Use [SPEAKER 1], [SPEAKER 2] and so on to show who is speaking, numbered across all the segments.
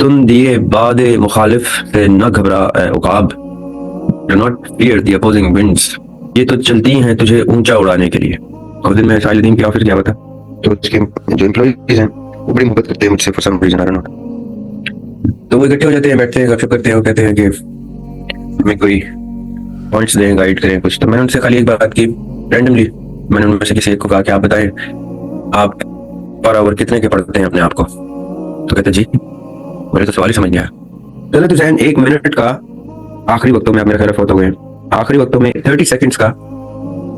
[SPEAKER 1] तुम दिए बाद मुखालिफ से न घबरा ए उकाब, do not fear the opposing winds. ये तो चलती हैं तुझे ऊंचा उड़ाने के लिए। और दिन में साहिल के ऑफिस गया हुआ था, तो उसके जो एम्प्लॉइज हैं वो बड़ी मोहब्बत करते हैं मुझसे for some reason, I don't know. तो वो इकट्ठे हो जाते हैं, बैठते हैं, गपशप करते हैं, वो कहते हैं कि हमें कोई पॉइंट्स दें, गाइड करें कुछ। तो मैंने उनसे खाली एक बात की रैंडमली, मैंने उनमें से किसी एक को कहा कि आप बताएं आप पर आवर कितने के पढ़ते हैं अपने आप को। तो कहते जी, मुझे तो सवाल ही समझ नहीं आया। चलो तो जहन 1 मिनट का आखिरी वक्तों में, आप मेरे ख्याल फोटो गए, आखिरी वक्तों में 30 सेकंड्स का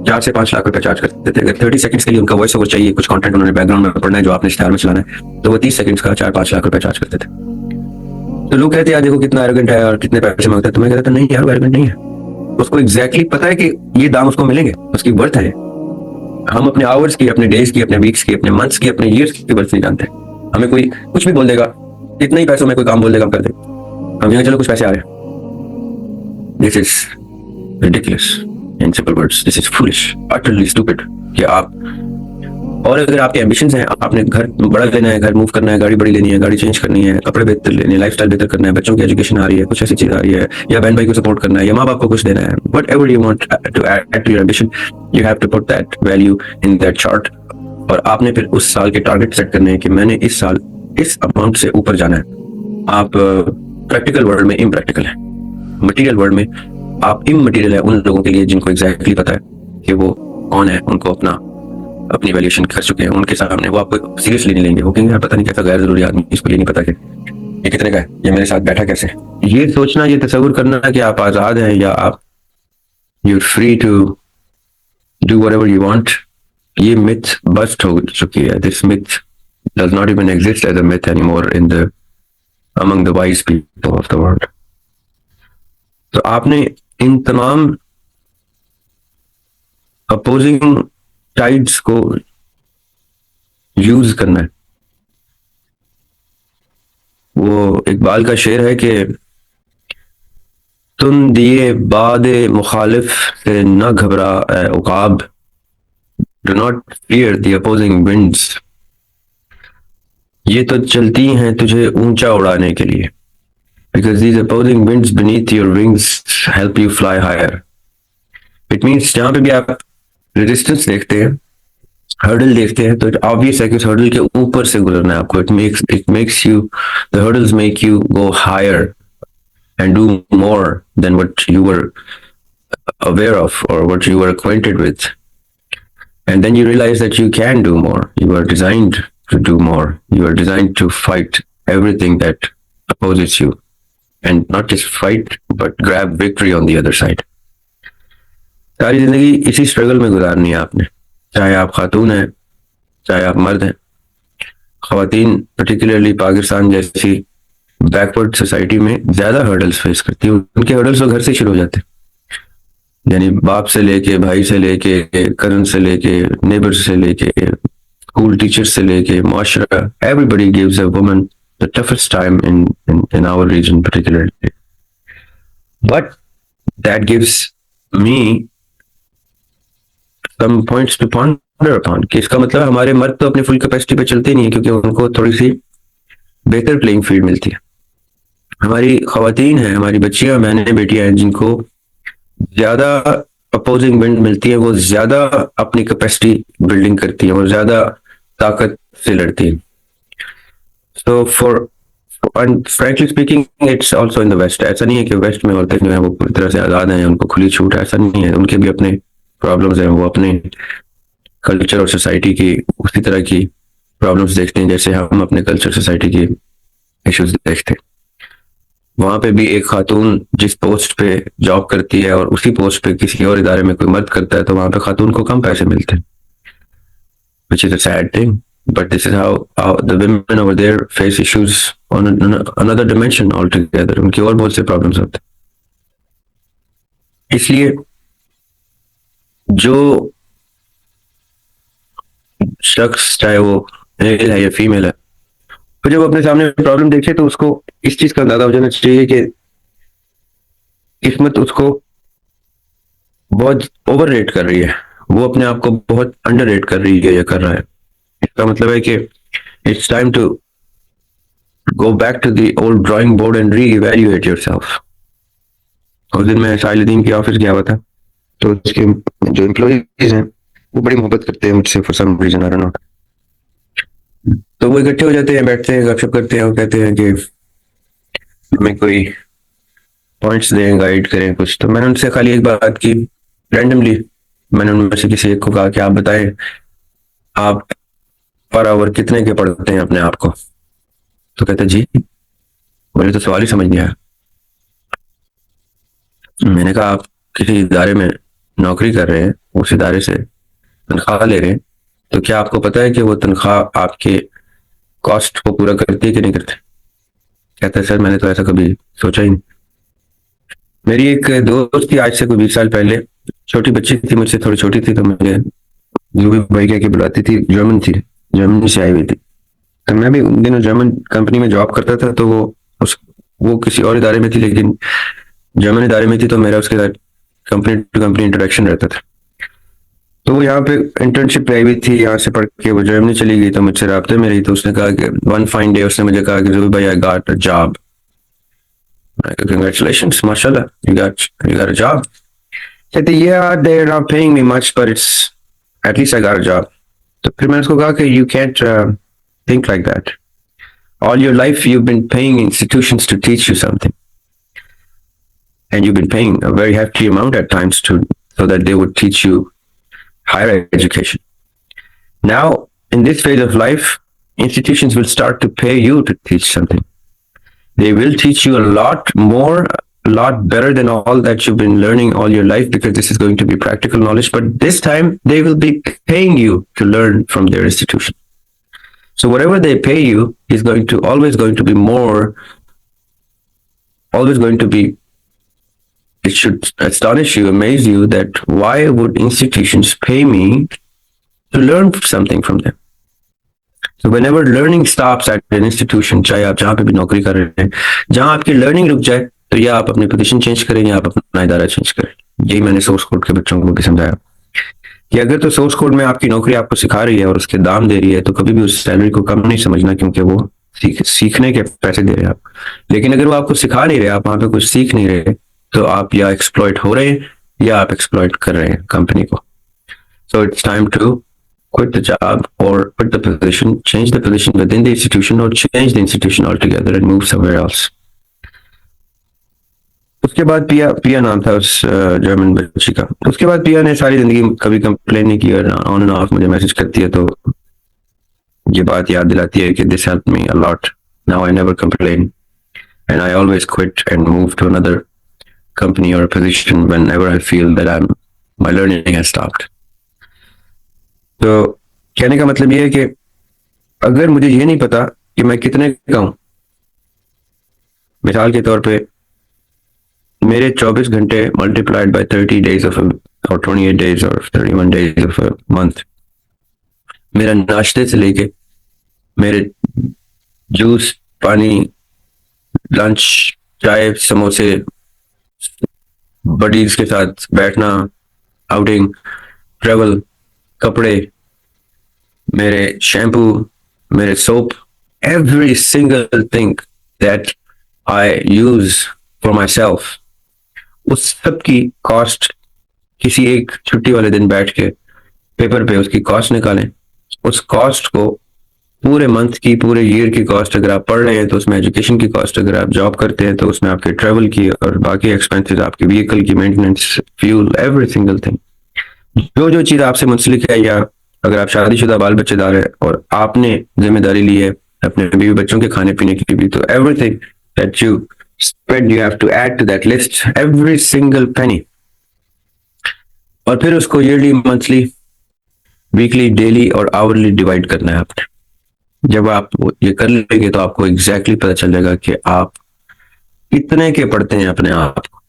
[SPEAKER 1] 4 से 5 लाख रुपए चार्ज करते थे। अगर 30 सेकंड्स के लिए उनका वॉइस ओवर चाहिए, कुछ कंटेंट उन्होंने बैकग्राउंड में पढ़ना है जो आपने इश्तिहार में चलाना है, तो वो 30 सेकंड्स का 4-5 लाख रुपए चार्ज करते थे। तो लोग कहते हैं देखो कितना एरोगेंट है और कितने पैसे मांगता है। तो मैं कहता था नहीं यार, वो एरोगेंट नहीं है, उसको एग्जैक्टली पता है कि ये दाम उसको मिलेंगे, उसकी वर्थ है। हम अपने आवर्स की, अपने डेज की, अपने वीक्स की, अपने मंथ्स की, अपने ईयर्स की वर्थ नहीं जानते। हमें कोई कुछ भी बोल देगा, इतने ही पैसों में कोई काम बोल देगा, हम कर दें, हम यहाँ चलो कुछ पैसे आ रहे हैं। This is ridiculous in simple words, this is foolish, utterly stupid। कि आप, और अगर आपके एम्बिशंस हैं, आपने घर बड़ा लेना है, घर मूव करना है, गाड़ी बड़ी लेनी है, गाड़ी चेंज करनी है, कपड़े बेहतर लेने हैं, लाइफस्टाइल बेहतर करना है, बच्चों की एजुकेशन आ रही है, कुछ ऐसी चीज आ रही है, या बहन भाई को सपोर्ट करना है, या माँ बाप को कुछ देना है, whatever you want to add to your ambition, you have to put that value in that chart। और आपने फिर उस साल के टारगेट सेट करने हैं कि मैंने इस साल इस अमाउंट से ऊपर जाना है। आप प्रैक्टिकल वर्ल्ड में इम्प्रैक्टिकल है, मटीरियल वर्ल्ड में आप इमटेरियल है उन लोगों के लिए जिनको एग्जैक्टली पता है कि वो कौन है, उनको अपनी वैल्यूएशन कर चुके हैं। उनके सामने वो आपको सीरियसली नहीं लेंगे, वो कहेंगे यार पता नहीं कैसा गैर जरूरी आदमी, इसको ये नहीं पता कि ये कितने का है, ये मेरे साथ बैठा कैसे। ये सोचना, ये तस्वीर करना कि आप आजाद हैं या आप you free to do whatever you want, ये मिथ बस्ट हो चुकी है। This myth does not even exist as a myth anymore in the among the wise people of the world. तो आपने इन तमाम अपोजिंग साइड्स को यूज करना है। वो इकबाल का शेर है कि तुम दिए बाद मुखालिफ से न घबरा ए उकाब, do not fear the opposing winds. ये तो चलती हैं तुझे ऊंचा उड़ाने के लिए, because these opposing winds beneath your wings help you fly higher। It means जहां पे भी आप रेजिस्टेंस देखते हैं, हर्डल देखते हैं, तो ऑब्वियस है कि उस हर्डल के ऊपर से गुजरना है आपको। it makes you, the hurdles make you go higher and do more than what you were aware of or what you were acquainted with, and then you realize that you can do more, you are designed to do more, you are designed to fight everything that opposes you, and not just fight but grab victory on the other side। सारी जिंदगी इसी struggle में गुजारनी है आपने, चाहे आप खातून हैं चाहे आप मर्द हैं। ख्वातीन पर्टिकुलरली पाकिस्तान जैसी बैकवर्ड सोसाइटी में ज्यादा हर्डल्स फेस करती है। उनके हर्डल्स तो घर से शुरू हो जाते हैं, यानी बाप से लेके, भाई से लेके, कजन से लेके, नेबर से लेके, स्कूल टीचर से लेके, माशरा, everybody gives a woman the toughest time in our region particularly, but that gives me some points to ponder upon। कि इसका मतलब हमारे मर्द तो अपनी फुल कैपेसिटी पे चलते नहीं है, क्योंकि उनको थोड़ी सी बेहतर प्लेइंग फील्ड मिलती है। हमारी खवातीन हैं, हमारी बच्चियां, बहनें, बेटियां हैं जिनको ज्यादा अपोजिंग विंड मिलती है, वो ज्यादा अपनी कैपेसिटी बिल्डिंग करती है और ज्यादा ताकत से लड़ती है। So and frankly speaking, it's also in the West। ऐसा नहीं है कि वेस्ट में औरतें जो है वो पूरी तरह से आजाद हैं, उनको खुली छूट है, ऐसा नहीं है। उनके भी अपने प्रॉब्लम्स हैं, वो अपने कल्चर और सोसाइटी की उसी तरह की प्रॉब्लम्स देखते हैं जैसे हम अपने कल्चर सोसाइटी की इश्यूज देखते हैं। वहां पे भी एक खातून जिस पोस्ट पे जॉब करती है और उसी पोस्ट पे किसी और इदारे में कोई मर्द करता है, तो वहां पे खातून को कम पैसे मिलते हैं, which is a sad thing। But this is how the women over there face issues on another dimension altogether। उनकी और बहुत से प्रॉब्लम्स होते हैं। इसलिए जो शख्स, चाहे वो मेल है या फीमेल है, तो जब अपने सामने प्रॉब्लम देखे तो उसको इस चीज का अंदाजा हो जाना चाहिए कि किस्मत उसको बहुत ओवर रेट कर रही है, वो अपने आप को बहुत अंडर रेट कर रही है या कर रहा है। इसका मतलब है कि it's time to go back to the old drawing board and re-evaluate yourself. उस दिन मैं साहिल के ऑफिस गया हुआ था, तो उसके जो एम्प्लॉइज हैं वो बड़ी मोहब्बत करते हैं मुझसे for some reason, I don't know. तो वो इकट्ठे हो जाते हैं, बैठते हैं, गपशप करते हैं और कहते हैं कि हमें कोई पॉइंट्स दें, गाइड करें कुछ। तो मैंने उनसे खाली एक बात की रैंडमली, मैंने उनमें से किसी एक को कहा कि आप बताएं आप पर आवर कितने के पढ़ते हैं अपने आप को। तो कहते जी मुझे तो सवाल ही समझ नहीं आया। मैंने कहा आप किसी इदारे में नौकरी कर रहे हैं, उस इदारे से तनख्वाह ले रहे हैं, तो क्या आपको पता है कि वो तनख्वाह आपके कॉस्ट को पूरा करती है कि नहीं करती? कहता है सर मैंने तो ऐसा कभी सोचा ही नहीं। मेरी एक दोस्त थी, आज से कोई 20 साल पहले, छोटी बच्ची थी, मुझसे थोड़ी छोटी थी, तो मुझे जूबी भाई कह के बुलाती थी, जर्मन थी, जर्मनी से आई हुई थी। तो मैं भी उन दिनों जर्मन कंपनी में जॉब करता था, तो वो किसी और इदारे में थी, लेकिन जर्मन इदारे में थी, तो मेरा उसके साथ कंपनी टू कंपनी इंटरेक्शन रहता था। तो वो यहाँ पे इंटर्नशिप पे आई हुई थी, यहाँ से पढ़ के वो जर्मनी चली गई, तो मुझसे राब्ते में रही। तो उसने कहा कि वन फाइन डे उसने मुझे कहा कि जूबी भाई I got a job. Congratulations, mashallah, you got a job. कहते yeah, they're not paying me much, but it's at least I got a job. तो फिर मैंने उसको कहा कि you can't think like that. All your life you've been paying institutions to teach you something, and you've been paying a very hefty amount at times so that they would teach you higher education. Now, in this phase of life, institutions will start to pay you to teach something. They will teach you a lot more, a lot better than all that you've been learning all your life, because this is going to be practical knowledge. But this time, they will be paying you to learn from their institution. So whatever they pay you is always going to be more, always going to be. It should astonish you, amaze you that why would institutions pay me to learn something from them? So whenever learning stops at an institution, चाहे आप जहाँ पे भी नौकरी कर रहे हैं, जहाँ आपकी लर्निंग रुक जाए, तो या आप अपनी पोजीशन चेंज करें या आप अपना इदारा चेंज करें। यही मैंने सोर्स कोड के बच्चों को भी समझाया कि अगर तो सोर्स कोड में आपकी नौकरी आपको सिखा रही है और उसके दाम दे रही है, तो कभी भी उस सैलरी को कम नहीं समझना, क्योंकि वो सीखने के पैसे दे रहे हैं आप। लेकिन अगर वो आपको सिखा नहीं रहे, आप वहां पे कुछ सीख नहीं रहे, तो आप या एक्सप्लॉइट हो रहे हैं या आप एक्सप्लॉइट कर रहे हैं कंपनी को। So it's time to quit the job or quit the position, change the position within the institution, or change the institution altogether and move somewhere else. उसके बाद पिया नाम था उस जर्मन बच्ची का। उसके बाद पिया ने सारी जिंदगी कभी कंप्लेन नहीं की, और ऑन एंड ऑफ मुझे मैसेज करती है, तो ये बात याद दिलाती है कि this helped me a lot. Now I never complain, and I always quit and move to another company or position whenever I feel that my learning has stopped. तो कहने का मतलब ये है कि अगर मुझे ये नहीं पता कि मैं कितने का हूं, मिसाल के तौर पे मेरे 24 घंटे मल्टीप्लाइड बाय 30 days of और 28 days और 31 days of a month, मेरा नाश्ते से लेके मेरे जूस, पानी, लंच, चाय, समोसे, बडीज के साथ बैठना, आउटिंग, ट्रेवल, कपड़े, मेरे शैम्पू, मेरे soap, every single thing that I use for myself, उस सब की कॉस्ट किसी एक छुट्टी वाले दिन बैठ के पेपर पे उसकी कॉस्ट निकालें। उस कॉस्ट को पूरे मंथ की, पूरे ईयर की कॉस्ट, अगर आप पढ़ रहे हैं तो उसमें एजुकेशन की कॉस्ट, अगर आप जॉब करते हैं तो उसमें आपके ट्रेवल की और बाकी एक्सपेंसेस, आपकी व्हीकल की maintenance, fuel, every single thing. जो चीज आपसे मुंसलिक है, या अगर आप शादीशुदा बाल बच्चेदार है और आपने जिम्मेदारी ली है अपने बीवी बच्चों के खाने पीने की भी, तो everything that you spend you have to add to that list, every single penny. और फिर उसको ईयरली, मंथली, वीकली, डेली और आवरली डिवाइड करना है आपने। जब आप ये कर लेंगे तो आपको एग्जैक्टली पता चल जाएगा कि आप कितने के पढ़ते हैं अपने आप को।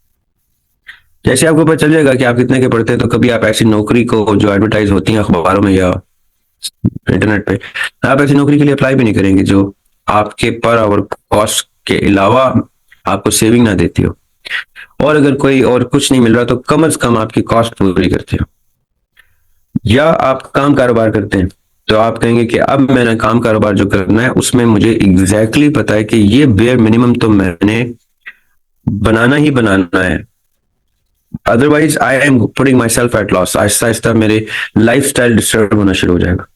[SPEAKER 1] जैसे आपको पता चल जाएगा कि आप कितने के पढ़ते हैं, तो कभी आप ऐसी नौकरी को जो एडवर्टाइज होती है अखबारों में या इंटरनेट पे, आप ऐसी नौकरी के लिए अप्लाई भी नहीं करेंगे जो आपके पर आवर कॉस्ट के अलावा आपको सेविंग ना देती हो। और अगर कोई और कुछ नहीं मिल रहा तो कम से कम आपकी कॉस्ट पूरी करते हो। या आप काम कारोबार करते हैं, तो आप कहेंगे कि अब मैंने काम कारोबार जो करना है उसमें मुझे एग्जैक्टली पता है कि ये बेयर मिनिमम तो मैंने बनाना ही बनाना है, otherwise I am putting my self eight loss. Aahista Aahista मेरे लाइफ स्टाइल डिस्टर्ब होना शुरू हो जाएगा,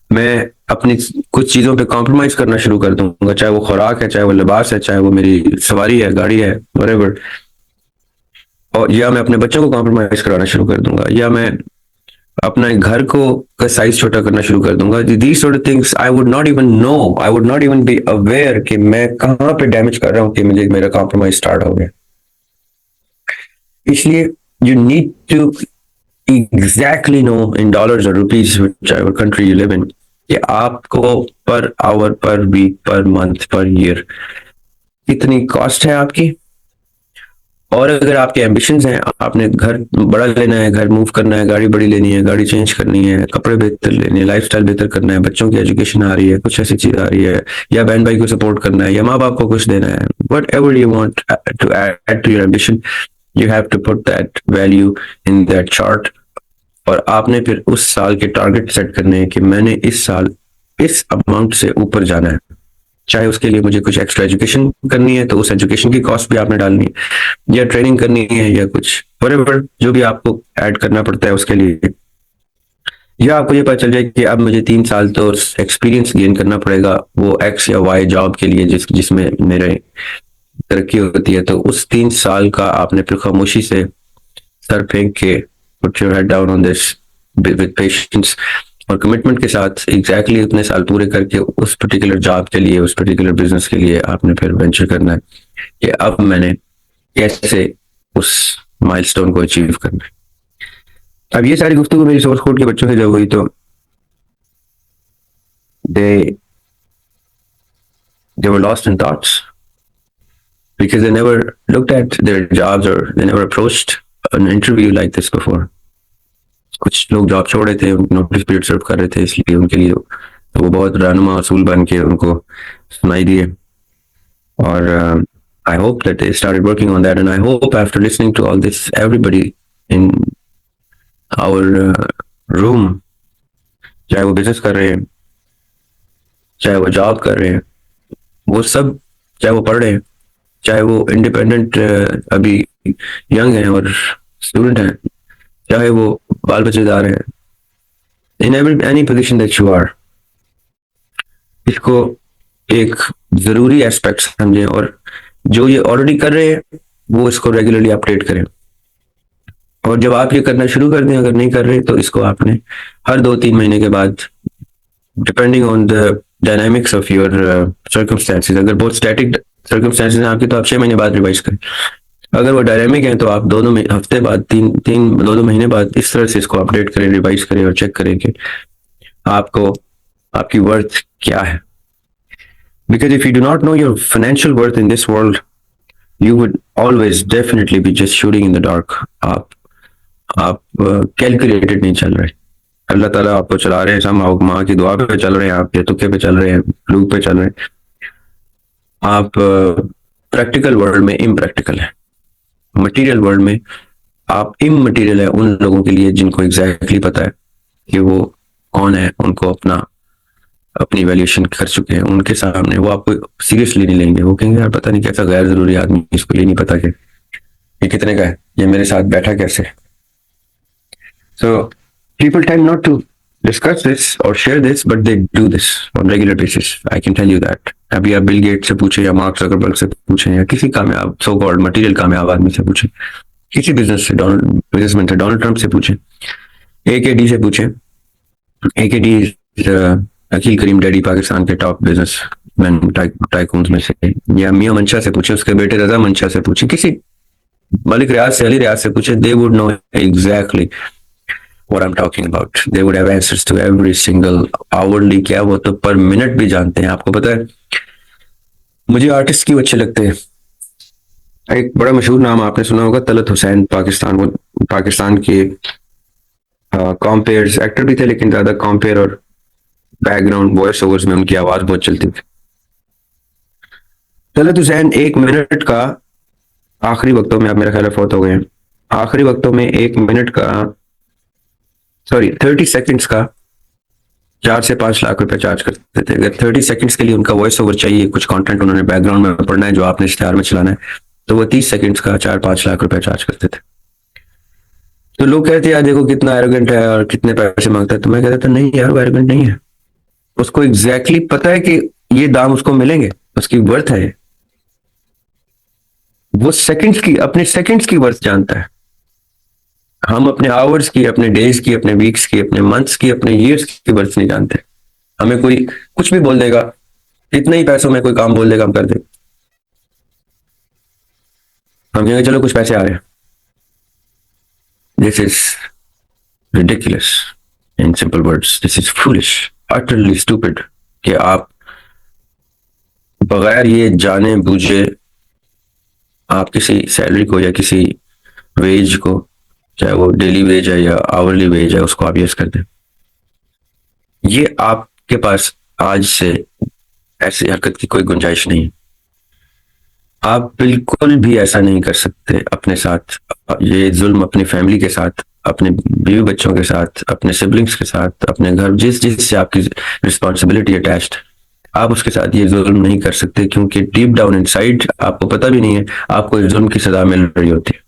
[SPEAKER 1] मैं अपनी कुछ चीजों पे कॉम्प्रोमाइज करना शुरू कर दूंगा, चाहे वो खुराक है, चाहे वो लिबास है, चाहे वो मेरी सवारी है, गाड़ी है, व्हाटएवर। और या मैं अपने बच्चों को कॉम्प्रोमाइज कराना शुरू कर दूंगा, या मैं अपना घर को का साइज छोटा करना शुरू कर दूंगा। These sort of things I would not even know, I would not even be aware कि मैं कहाँ पे डैमेज कर रहा हूँ कि मुझे मेरा कॉम्प्रोमाइज स्टार्ट हो गया। इसलिए you need to exactly know in dollars और rupees whichever country you live in कि आपको पर आवर, पर week, per month, per year कितनी कॉस्ट है आपकी। और अगर आपके एम्बिशंस हैं, आपने घर बड़ा लेना है, घर मूव करना है, गाड़ी बड़ी लेनी है, गाड़ी चेंज करनी है, कपड़े बेहतर लेने हैं, लाइफस्टाइल बेहतर करना है, बच्चों की एजुकेशन आ रही है, कुछ ऐसी चीज आ रही है, या बहन भाई को सपोर्ट करना है, या माँ बाप को कुछ देना है, whatever you want to add to your ambition, you have to put that value in that chart. और आपने फिर उस साल के टारगेट सेट करने हैं कि मैंने इस साल इस अमाउंट से ऊपर जाना है। चाहे उसके लिए मुझे कुछ एक्स्ट्रा एजुकेशन करनी है तो उस एजुकेशन की कॉस्ट भी आपने डालनी है, या ट्रेनिंग करनी है, या कुछ व्हाटएवर जो भी आपको ऐड करना पड़ता है उसके लिए। या आपको ये पता चल जाए कि अब मुझे 3 साल तो एक्सपीरियंस गेन करना पड़ेगा वो एक्स या वाई जॉब के लिए जिसमें मेरे तरक्की होती है, तो उस 3 साल का आपने फिर खामोशी से सर फेंक के put your head down on this with patience और कमिटमेंट के साथ एग्जैक्टली उतने साल पूरे करके उस पर्टिकुलर जॉब के लिए, उस पर्टिकुलर बिजनेस के लिए आपने फिर वेंचर करना है कि अब मैंने कैसे उस माइलस्टोन को अचीव करना है। अब ये सारी गुफ्तगू मेरी सोर्स कोड के बच्चों से जब हुई तो they they were lost in thoughts because they never looked at their jobs or they never approached an interview like this before. कुछ लोग जॉब छोड़ रहे थे, नोटिस पीरियड सर्व कर रहे थे, इसलिए उनके लिए तो वो बहुत रहनुमा असूल बन के उनको सुनाई दिए। और I hope that they started working on that and I hope after listening to all this everybody in our room, चाहे वो बिजनेस कर रहे हैं, चाहे वो जॉब कर रहे हैं, वो सब, चाहे वो पढ़ रहे हैं, चाहे वो इंडिपेंडेंट अभी यंग हैं और स्टूडेंट हैं, चाहे वो बाल बच्चेदार हैं, in any position that you are, इसको एक जरूरी एस्पेक्ट समझें और जो ये ऑलरेडी कर रहे हैं वो इसको रेगुलरली अपडेट करें। और जब आप ये करना शुरू कर दें, अगर नहीं कर रहे तो इसको आपने हर 2-3 महीने के बाद, depending on the dynamics of your circumstances, अगर बहुत स्टैटिक सर्कमस्टेंसेस हैं आपके तो आप 6 महीने बाद रिवाइज करें, अगर वो डायनामिक है तो आप दोनों हफ्ते बाद, 2 महीने बाद इस तरह से इसको अपडेट करें, रिवाइज करें और चेक करें कि आपको आपकी वर्थ क्या है। Because if you do not know your financial worth in this world you would always definitely be just shooting in the dark. आप कैलकुलेटेड नहीं चल रहे, अल्लाह ताला आपको चला रहे हैं, सब माँ की दुआ पे चल रहे हैं, आप तुक्के पे चल रहे हैं, लूप पे चल रहे हैं। आप प्रैक्टिकल वर्ल्ड में इम्प्रैक्टिकल है, मटेरियल वर्ल्ड में आप इमटेरियल है उन लोगों के लिए जिनको एग्जैक्टली पता है कि वो कौन है, उनको अपनी वैल्यूएशन कर चुके हैं, उनके सामने वो आपको सीरियसली नहीं लेंगे। वो कहेंगे यार पता नहीं कैसा गैर जरूरी आदमी, इसको ये नहीं पता कि ये कितने का है, ये मेरे साथ बैठा कैसे। So people tend not to discuss this or share this, but they do this on regular basis. I can tell you that. अभी आप बिल गेट से पूछे या मार्क जकरबर्ग से पूछे या किसी कामयाब सो कॉल्ड मटेरियल कामयाब आदमी से पूछे, किसी बिजनेसमैन से, डोनाल्ड ट्रंप से पूछे, AKD से पूछे। AKD अकील करीम डैडी, पाकिस्तान के टॉप बिजनेस मैन टाइकून्स में से, या मियां मंशा से पूछे, उसके बेटे रजा मंशा से पूछे, किसी मलिक रियाज से, अली रियाज से पूछे, they would know exactly what I'm talking about. They would have answers to every single hourly, क्या वो तो पर मिनट भी जानते हैं। आपको पता है मुझे आर्टिस्ट क्यों अच्छे लगते हैं? एक बड़ा मशहूर नाम आपने सुना होगा, तलत हुसैन, पाकिस्तान के कॉम्पेयर्स एक्टर भी थे, लेकिन ज्यादा कॉम्पेयर और बैकग्राउंड वॉइस ओवर्स में उनकी आवाज बहुत चलती थी। तलत हुसैन 1 मिनट का, आखिरी वक्तों में, आप मेरा ख्याल फौत हो गए हैं, आखिरी वक्तों में 1 मिनट का 30 सेकंड्स का 4 से 5 लाख रुपए चार्ज करते थे। अगर 30 सेकंड्स के लिए उनका वॉइस ओवर चाहिए, कुछ कंटेंट उन्होंने बैकग्राउंड में पढ़ना है जो आपने इश्तेहार में चलाना है, तो वो 30 सेकंड्स का 4-5 लाख रुपए चार्ज करते थे। तो लोग कहते हैं यार देखो कितना एरोगेंट है और कितने पैसे मांगता है, तो मैं कहता था नहीं यार वो एरोगेंट नहीं है, उसको एग्जैक्टली पता है कि ये दाम उसको मिलेंगे, उसकी वर्थ है ये। वो सेकंड्स की, अपने सेकंड्स की वर्थ जानता है। हम अपने आवर्स की, अपने डेज की, अपने वीक्स की, अपने मंथ्स की, अपने ईयर्स की वर्थ नहीं जानते। हमें कोई कुछ भी बोल देगा, इतने ही पैसों में कोई काम बोल देगा, हम कर देंगे। हम कहेंगे चलो कुछ पैसे आ रहे हैं। This is ridiculous, in simple words this is foolish, utterly stupid, कि आप बगैर ये जाने बूझे आप किसी सैलरी को या किसी वेज को, चाहे वो डेली वेज है या आवरली वेज है, उसको आप यस कर दें। ये आपके पास आज से ऐसी हरकत की कोई गुंजाइश नहीं है। आप बिल्कुल भी ऐसा नहीं कर सकते अपने साथ। ये जुल्म अपनी फैमिली के साथ, अपने बीवी बच्चों के साथ, अपने सिबलिंग्स के साथ, अपने घर, जिस जिस से आपकी रिस्पॉन्सिबिलिटी अटैच्ड, आप उसके साथ ये जुल्म नहीं कर सकते, क्योंकि डीप डाउन इनसाइड आपको पता भी नहीं है आपको इस जुल्म की सजा मिल रही होती है।